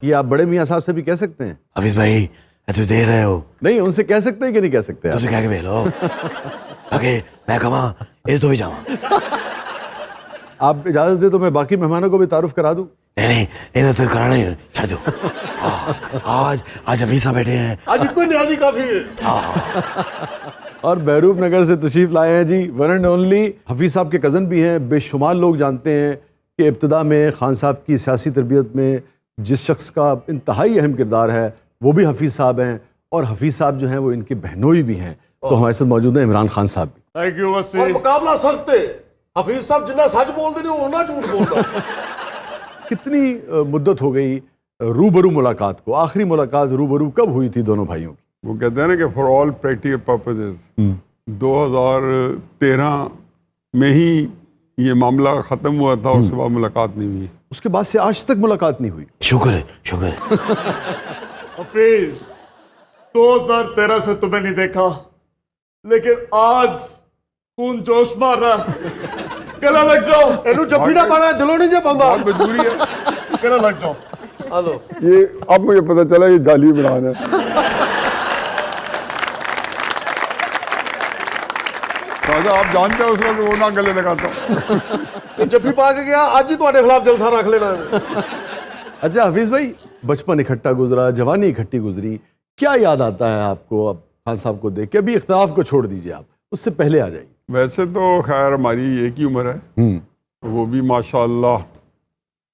یہ آپ بڑے میاں صاحب سے بھی کہہ سکتے ہیں؟ حفیظ بھائی تو دے رہے ہو نہیں، ان سے کہہ سکتے ہیں کہ نہیں کہہ سکتے؟ تو کہہ کے بھیلو اگے میں کہاں یہ تو بھی جاؤں. آپ اجازت دے تو میں باقی مہمانوں کو بھی تعارف کرا دوں. نہیں انہیں تو کرانا ہی چھوڑ دو. آج حفیظ صاحب بیٹھے ہیں. آج کوئی نیازی کافی ہے. اور بہروپ نگر سے تشریف لائے ہیں جی ون اینڈ اونلی حفیظ صاحب کے کزن بھی ہیں. بے شمار لوگ جانتے ہیں کہ ابتدا میں خان صاحب کی سیاسی تربیت میں جس شخص کا انتہائی اہم کردار ہے وہ بھی حفیظ صاحب ہیں، اور حفیظ صاحب جو ہیں وہ ان کے بہنوئی بھی ہیں. تو ہمارے ساتھ موجود ہیں عمران خان صاحب بھی. Thank you Wasi. اور مقابلہ سخت ہے. حفیظ صاحب جنہ سچ بولتے نہیں اُنہ جھوٹ بولتا. کتنی مدت ہو گئی روبرو ملاقات کو؟ آخری ملاقات روبرو کب ہوئی تھی دونوں بھائیوں کی؟ وہ کہتے ہیں نا کہ فار آل پریکٹیکل پرپزز 2013 میں ہی یہ معاملہ ختم ہوا تھا. اس کے بعد ملاقات نہیں ہوئی. اس کے بعد سے آج تک ملاقات نہیں ہوئی. شکر ہے شکر ہے. حفیظ 2013 سے تمہیں نہیں دیکھا، لیکن آج خون جوش مار رہا. گلا لگ جاؤ. اینو جفی نہ پانا دلوں نہیں جے پاؤندا. بہت مجبوری ہے. گلا لگ جاؤ. ہلو یہ اب مجھے پتہ چلا یہ جعلی عمران ہے. آپ جانتے ہیں اس وقت وہ نہ گلے لگاتا. جفی پا کے گیا آج ہی تہاڈے خلاف جلسہ رکھ لینا. اچھا حفیظ بھائی، بچپن اکٹھا گزرا، جوانی اکٹھی گزری، کیا یاد آتا ہے آپ کو اب خان صاحب کو دیکھ کے؟ ابھی اختلاف کو چھوڑ دیجئے، آپ اس سے پہلے آ جائیے. ویسے تو خیر ہماری ایک ہی عمر ہے. وہ بھی ماشاءاللہ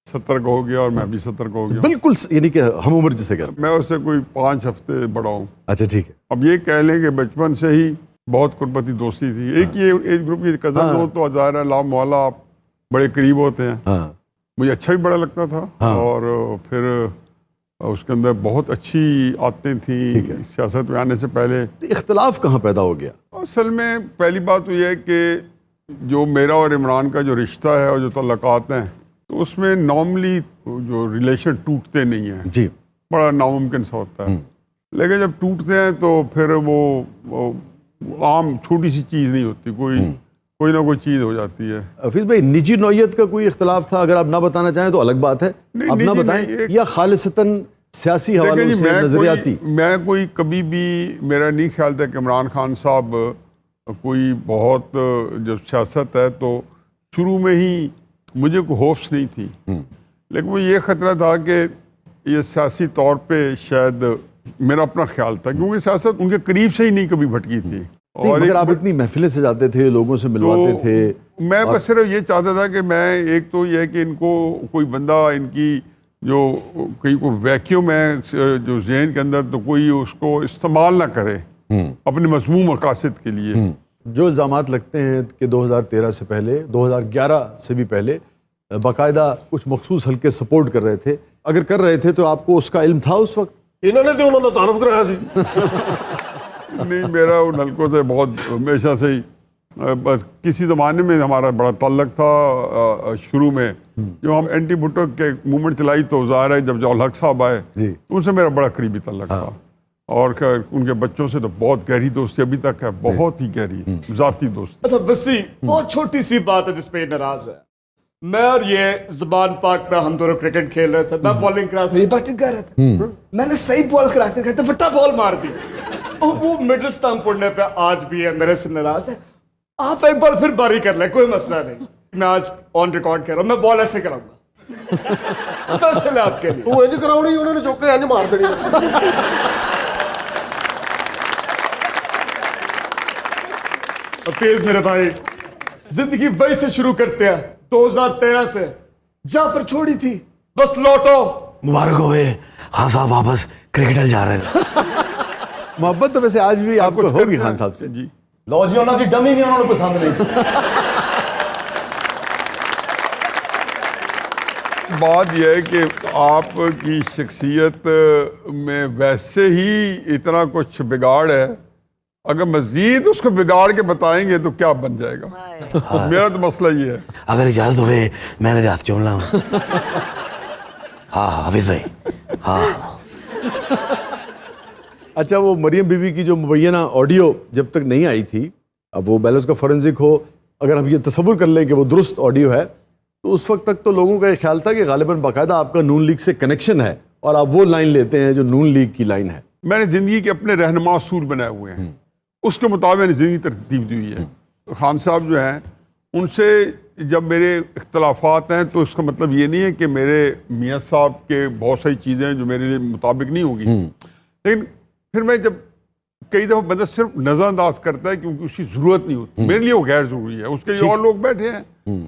70 کا ہو گیا اور میں بھی 70 کا ہو گیا. بالکل، یعنی کہ ہم عمر جسے کہتے ہیں. میں اس سے کوئی 5 ہفتے بڑا ہوں. اچھا ٹھیک ہے. اب یہ کہہ لیں کہ بچپن سے ہی بہت قربتی دوستی تھی. ایک ہی ایج گروپ کی کزن ہو تو ظاہر ہے لام مولا آپ بڑے قریب ہوتے ہیں. ہاں مجھے اچھا بھی بڑا لگتا تھا. اور پھر اس کے اندر بہت اچھی عادتیں تھیں. سیاست میں آنے سے پہلے اختلاف کہاں پیدا ہو گیا؟ اصل میں پہلی بات تو یہ ہے کہ جو میرا اور عمران کا جو رشتہ ہے اور جو تعلقات ہیں تو اس میں نارملی جو ریلیشن ٹوٹتے نہیں ہیں. جی. بڑا ناممکن سا ہوتا ہے. لیکن جب ٹوٹتے ہیں تو پھر وہ عام چھوٹی سی چیز نہیں ہوتی، کوئی نہ کوئی چیز ہو جاتی ہے. حفیظ بھائی، نجی نوعیت کا کوئی اختلاف تھا؟ اگر آپ نہ بتانا چاہیں تو الگ بات ہے، آپ نہ بتائیں، یا خالصتاً سیاسی حوالوں سے نظریاتی؟ میں کوئی کبھی بھی میرا نہیں خیال تھا کہ عمران خان صاحب کوئی بہت جب سیاست ہے تو شروع میں ہی مجھے کوئی ہوپس نہیں تھی. لیکن وہ یہ خطرہ تھا کہ یہ سیاسی طور پہ شاید میرا اپنا خیال تھا کیونکہ سیاست ان کے قریب سے ہی نہیں کبھی بھٹکی تھی. اور مگر آپ اتنی محفلیں سے جاتے تھے، لوگوں سے ملواتے تھے. میں بس صرف یہ چاہتا تھا کہ میں ایک تو یہ ہے کہ ان کو کوئی بندہ ان کی جو کہیں کو ویکیوم ہے جو ذہن کے اندر تو کوئی اس کو استعمال نہ کرے اپنے مذموم مقاصد کے لیے. جو الزامات لگتے ہیں کہ 2013 سے پہلے، 2011 سے بھی پہلے باقاعدہ کچھ مخصوص حلقے سپورٹ کر رہے تھے، اگر کر رہے تھے تو آپ کو اس کا علم تھا اس وقت؟ انہوں نے تو انہوں نے تعارف کرایا سی. نہیں، میرا ان حلقوں سے بہت ہمیشہ سے ہی بس کسی زمانے میں ہمارا بڑا تعلق تھا. شروع میں جو ہم اینٹی بھٹو کے موومنٹ چلائی تو ظاہر ہے جب ضیاء الحق صاحب آئے ان سے میرا بڑا قریبی تعلق تھا. اور ان کے بچوں سے تو بہت گہری دوستی ابھی تک ہے، بہت ہی گہری ذاتی دوستی. اچھا وسی، بہت چھوٹی سی بات ہے جس پہ یہ ناراض ہے. میں اور یہ زبان پاک میں ہم دونوں کرکٹ کھیل رہے تھے، میں بالنگ کر رہا تھا، یہ بیٹنگ کر رہا تھا. میں نے صحیح بال کراتے کہتے وٹا بال مار دی. اور وہ مڈل سٹمپ پڑنے پہ آج بھی ہے میرے سے ناراض ہے. آپ ایک بار پھر باری کر لیں، کوئی مسئلہ نہیں. میں آج آن ریکارڈ کہہ رہا ہوں، میں بال ایسے کراؤں گا اسپیشل آپ کے لیے. تو انج کراؤنی انہوں نے چوک کے انج مار دینی. حفیظ میرے بھائی، زندگی وہی سے شروع کرتے ہیں 2013 سے جہاں پر چھوڑی تھی. بس لوٹو. مبارک ہوئے خان صاحب، واپس کرکٹر جا رہے ہیں. محبت تو ویسے آج بھی آپ کو ہوگی خان صاحب سے. جی لو جی، انہوں نے ڈمی بھی انہوں نے پسند نہیں. بات یہ ہے کہ آپ کی شخصیت میں ویسے ہی اتنا کچھ بگاڑ ہے، اگر مزید اس کو بگاڑ کے بتائیں گے تو کیا بن جائے گا. میرا تو مسئلہ یہ ہے. اگر اجازت ہوئے میں نے ہاتھ چوم لا. ہاں حفیظ بھائی. ہاں اچھا، وہ مریم بی بی کی جو مبینہ آڈیو جب تک نہیں آئی تھی، اب وہ بیلوز کا فورنزک ہو، اگر ہم یہ تصور کر لیں کہ وہ درست آڈیو ہے تو اس وقت تک تو لوگوں کا یہ خیال تھا کہ غالباً باقاعدہ آپ کا نون لیگ سے کنیکشن ہے اور آپ وہ لائن لیتے ہیں جو نون لیگ کی لائن ہے. میں نے زندگی کے اپنے رہنما اصول بنائے ہوئے ہیں, اس کے مطابق میں نے زندگی ترتیب دی ہوئی ہے. خان صاحب جو ہیں ان سے جب میرے اختلافات ہیں تو اس کا مطلب یہ نہیں ہے کہ میرے میاں صاحب کے بہت ساری چیزیں جو میرے لیے مطابق نہیں ہوگی, لیکن پھر میں جب کئی دفعہ بندہ صرف نظر انداز کرتا ہے کیونکہ اس کی ضرورت نہیں ہوتی, میرے لیے وہ غیر ضروری ہے, اس کے لیے اور لوگ بیٹھے ہیں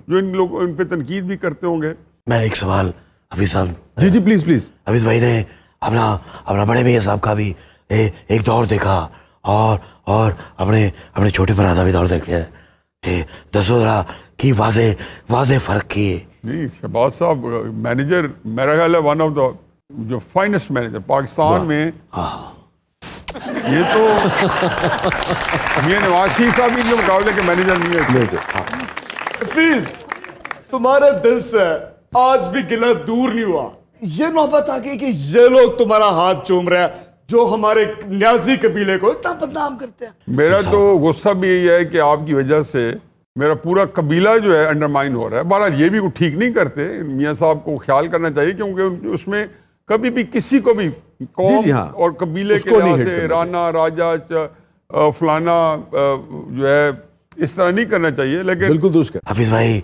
جو ان پہ تنقید بھی کرتے ہوں گے. میں ایک سوال حفیظ صاحب, جی جی پلیز پلیز. حفیظ بھائی نے اپنا بڑے میاں صاحب کا بھی ایک دور دیکھا اور اپنے چھوٹے برادر کا بھی دور دیکھا ہے, دسو ذرا کی واضح فرق کی ہے. نہیں, شہباز صاحب مینیجر میرا خیال ہے ون آف دا جو فائنسٹ مینیجر پاکستان میں. یہ تو یہ نواز شریف صاحب ان کے مقابلے کے مینیجر نہیں ہے. حفیظ تمہارے دل سے آج بھی گلہ دور نہیں ہوا. یہ نوبت آ گئی کہ یہ لوگ تمہارا ہاتھ چوم رہے ہیں جو ہمارے نیازی قبیلے کو اتنا بدنام کرتے ہیں. میرا تو غصہ بھی یہی ہے کہ آپ کی وجہ سے میرا پورا قبیلہ جو ہے انڈرمائن ہو رہا ہے. بہرحال یہ بھی ٹھیک نہیں کرتے, میاں صاحب کو خیال کرنا چاہیے کیونکہ اس میں کبھی بھی کسی کو بھی قوم اور قبیلے کے لحاظ سے رانا راجا فلانا جو ہے اس طرح نہیں کرنا چاہیے. لیکن بالکل درست. حفیظ بھائی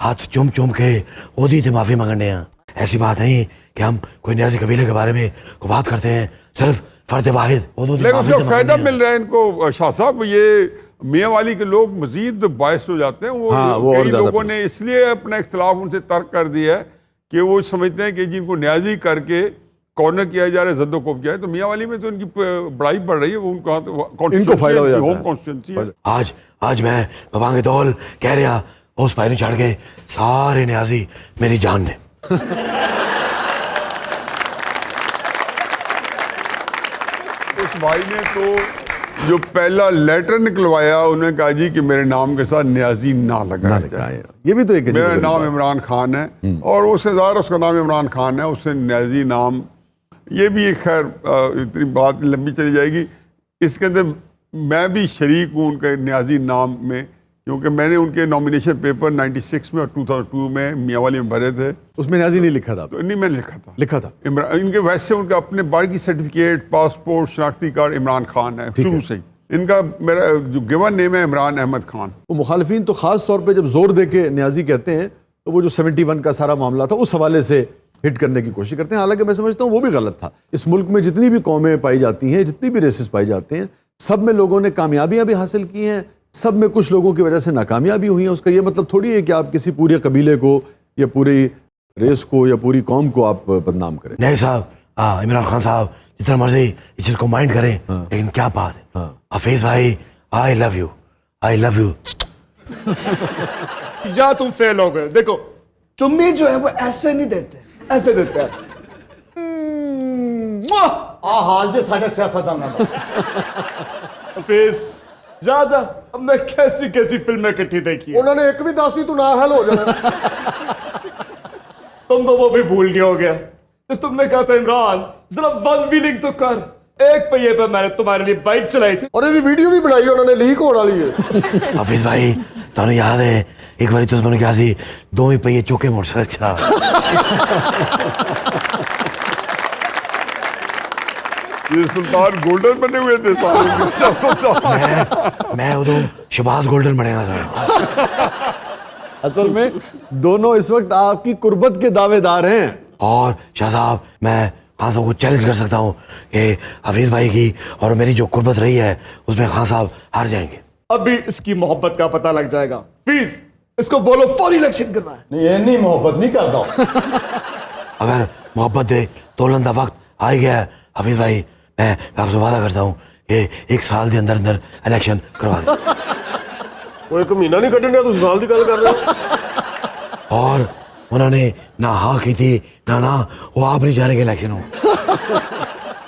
ہاتھ چوم کے اودی تے معافی مانگنے ہیں. ایسی بات نہیں کہ ہم کوئی نیازی قبیلے کے بارے میں کوئی بات کرتے ہیں, صرف فرد واحد لیکن اس کا فائدہ مل رہا ہے ان کو. شاہ صاحب یہ میاں والی کے لوگ مزید باعث ہو جاتے ہیں. وہ کئی لوگوں نے اس لیے اپنا اختلاف ان سے ترک کر دیا ہے کہ وہ سمجھتے ہیں کہ جن کو نیازی کر کے کارنر کیا جا رہا ہے, زد و کوب کیا ہے, تو میاں والی میں تو ان کی بڑائی بڑھ رہی ہے, وہ ان کو فائدہ ہو جاتا ہے. ہوم کانسٹیٹوئنسی ہے. آج میں بابانگ دول کہہ رہا اس پائروں چڑھ کے سارے نیازی میری جان نے. اس بھائی نے تو جو پہلا لیٹر نکلوایا انہوں نے کہا جی کہ میرے نام کے ساتھ نیازی نہ لگایا جائے. یہ بھی تو ایک میرا نام عمران خان ہے اور اس سے زیادہ اس کا نام عمران خان ہے, اس نے نیازی نام. یہ بھی ایک خیر اتنی بات لمبی چلی جائے گی. اس کے اندر میں بھی شریک ہوں ان کے نیازی نام میں, کیونکہ میں نے ان کے نامینیشن پیپر 96 میں اور 2002 میں میاں والی میں بھرے تھے. اس میں نیازی نہیں لکھا تھا؟ نہیں, میں نے لکھا تھا. ان کے ویسے ان کا اپنے باقی سرٹیفکیٹ پاسپورٹ شناختی کارڈ عمران خان ہے شروع سے ہی. ان کا میرا جو گیون نیم ہے عمران احمد خان. وہ مخالفین تو خاص طور پہ جب زور دے کے نیازی کہتے ہیں تو وہ جو 71 کا سارا معاملہ تھا اس حوالے سے ہٹ کرنے کی کوشش کرتے ہیں. حالانکہ میں سمجھتا ہوں وہ بھی غلط تھا. اس ملک میں جتنی بھی قومیں پائی جاتی ہیں, جتنی بھی ریسز پائی جاتے ہیں, سب میں لوگوں نے کامیابیاں بھی حاصل کی ہیں, سب میں کچھ لوگوں کی وجہ سے ناکامیابی ہوئی ہیں. اس کا یہ مطلب تھوڑی ہے کہ آپ کسی پورے قبیلے کو یا پوری ریس کو یا پوری قوم کو آپ بدنام کریں. نہیں صاحب, عمران خان صاحب جتنا مرضی اس چیز کو مائنڈ کریں, لیکن کیا بات ہے حفیظ بھائی, آئی لو یو. یا تم فیل ہو گئے. دیکھو چمی جو ہے وہ ایسے نہیں دیتے, ایسے دیتے ہیں. ہاں جی ساڈے سیاستدان حفیظ زیادہ اب میں کیسی فلمیں اکٹھی دیکھی. انہوں نے ایک بھی دس دی تو نہ حل ہو جانا. تم تو وہ بھی بھول گیا ہو گیا. تم نے کہا تھا عمران ذرا ون ویلنگ تو کر, ایک پہیے پہ میں نے تمہارے لیے بائک چلائی تھی اور یہ ویڈیو بھی بنائی انہوں نے, لیک ہونے والی ہے. حفیظ بھائی تو یاد ہے ایک بار تو نے کیا سی, دو ہی پہیے چوکے موٹر سائیکل چلا. یہ سلطان گولڈن بنے ہوئے تھے. میں ادو شہباز گولڈن بنے گا تھا. اصل میں دونوں اس وقت آپ کی قربت کے دعوے دار ہیں. اور شاہ صاحب میں خان صاحب کو چیلنج کر سکتا ہوں کہ حفیظ بھائی کی اور میری جو قربت رہی ہے اس میں خان صاحب ہار جائیں گے. ابھی اس کی محبت کا پتہ لگ جائے گا. پلیز اس کو بولو فوری الیکشن کرنا ہے. نہیں نہیں محبت نہیں کرتا. اگر محبت دے تولن دا وقت آ گیا ہے حفیظ بھائی, میں آپ سے وعدہ کرتا ہوں کہ 1 سال دے اندر الیکشن کروا دیں. وہ ایک مہینہ نہیں کٹنے, تو سال کی گل کر رہے ہو. اور انہوں نے نہ ہاں کی تھی نہ وہ آپ نہیں چاہ رہے کہ الیکشن ہو.